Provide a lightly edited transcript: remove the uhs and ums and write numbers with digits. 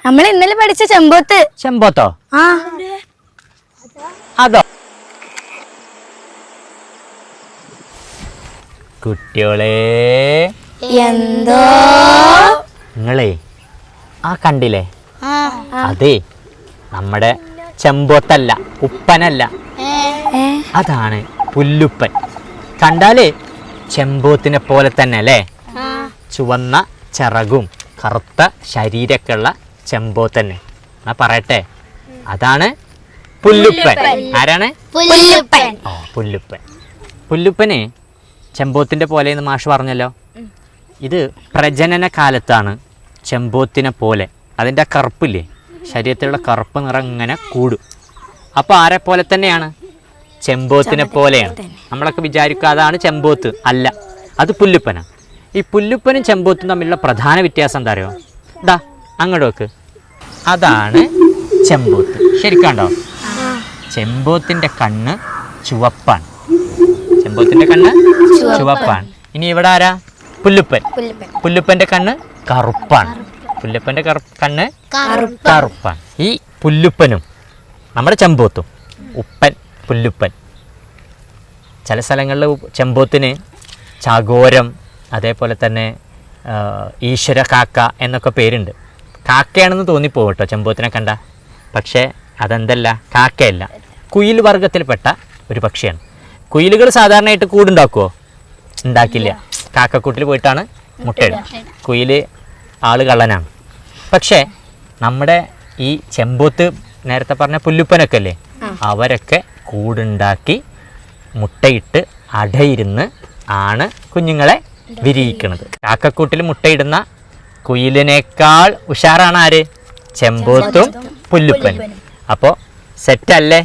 നമ്മൾ ഇന്നലെ പഠിച്ച ചെമ്പോത്ത്. ചെമ്പോത്തോ? ആ അതോ? കുട്ടിയോളെ എന്തോ നിങ്ങളെ ആ കണ്ടില്ലേ? അതെ, നമ്മുടെ ചെമ്പോത്തല്ല, ഉപ്പനല്ല, അതാണ് പുല്ലുപ്പൻ. കണ്ടാലേ ചെമ്പോത്തിനെ പോലെ തന്നെ അല്ലേ? ചുവന്ന ചിറകും കറുത്ത ശരീരമൊക്കെ ഉള്ള ചെമ്പോത്തന്നെ. എന്നാ പറയട്ടെ, അതാണ് പുല്ലുപ്പൻ. ആരാണ്? പുല്ലുപ്പൻ. ഓ, പുല്ലുപ്പൻ. പുല്ലുപ്പന് ചെമ്പോത്തിൻ്റെ പോലെയെന്ന് മാഷ് പറഞ്ഞല്ലോ. ഇത് പ്രജനന കാലത്താണ് ചെമ്പോത്തിനെ പോലെ അതിൻ്റെ കറുപ്പില്ലേ, ശരീരത്തിലുള്ള കറുപ്പ് നിറം ഇങ്ങനെ കൂടും. അപ്പോൾ ആരെ പോലെ തന്നെയാണ്? ചെമ്പോത്തിനെ പോലെയാണ്. നമ്മളൊക്കെ വിചാരിക്കുക അതാണ് ചെമ്പോത്ത്. അല്ല, അത് പുല്ലുപ്പനാണ്. ഈ പുല്ലുപ്പനും ചെമ്പോത്തും തമ്മിലുള്ള പ്രധാന വ്യത്യാസം എന്താ അറിയോ? ദാ അങ്ങോട്ട് വെക്ക്. അതാണ് ചെമ്പോത്ത്. ശരിക്കാണ്ടോ? ചെമ്പോത്തിൻ്റെ കണ്ണ് ചുവപ്പാണ്. ചെമ്പോത്തിൻ്റെ കണ്ണ് ചുവപ്പാണ്. ഇനി ഇവിടെ ആരാ? പുല്ലുപ്പൻ. പുല്ലുപ്പൻ്റെ കണ്ണ് കറുപ്പാണ്. പുല്ലുപ്പൻ്റെ കണ്ണ് കറുപ്പാണ്. ഈ പുല്ലുപ്പനും നമ്മുടെ ചെമ്പോത്തും, ഉപ്പൻ പുല്ലുപ്പൻ. ചില സ്ഥലങ്ങളിൽ ചെമ്പോത്തിന് ചാകോരം, അതേപോലെ തന്നെ ഈശ്വര കാക്ക എന്നൊക്കെ പേരുണ്ട്. കാക്കയാണെന്ന് തോന്നിപ്പോകും കേട്ടോ ചെമ്പോത്തിനെ കണ്ട. പക്ഷേ അതെന്തല്ല, കാക്കയല്ല, കുയിൽ വർഗത്തിൽപ്പെട്ട ഒരു പക്ഷിയാണ്. കുയിലുകൾ സാധാരണയായിട്ട് കൂടുണ്ടാക്കുമോ? ഉണ്ടാക്കില്ല. കാക്കക്കൂട്ടിൽ പോയിട്ടാണ് മുട്ടയിടുക. കുയിൽ ആള് കള്ളനാണ്. പക്ഷേ നമ്മുടെ ഈ ചെമ്പോത്ത്, നേരത്തെ പറഞ്ഞ പുല്ലുപ്പനൊക്കെ അല്ലേ, അവരൊക്കെ കൂടുണ്ടാക്കി മുട്ടയിട്ട് അടയിരുന്ന് ആണ് കുഞ്ഞുങ്ങളെ വിരിയിക്കുന്നത്. കാക്കക്കൂട്ടിൽ മുട്ടയിടുന്ന കുയിലിനേക്കാൾ ഉഷാറാണ് ആര്? ചെമ്പോത്തും പുല്ലുപ്പനും. അപ്പോൾ സെറ്റല്ലേ?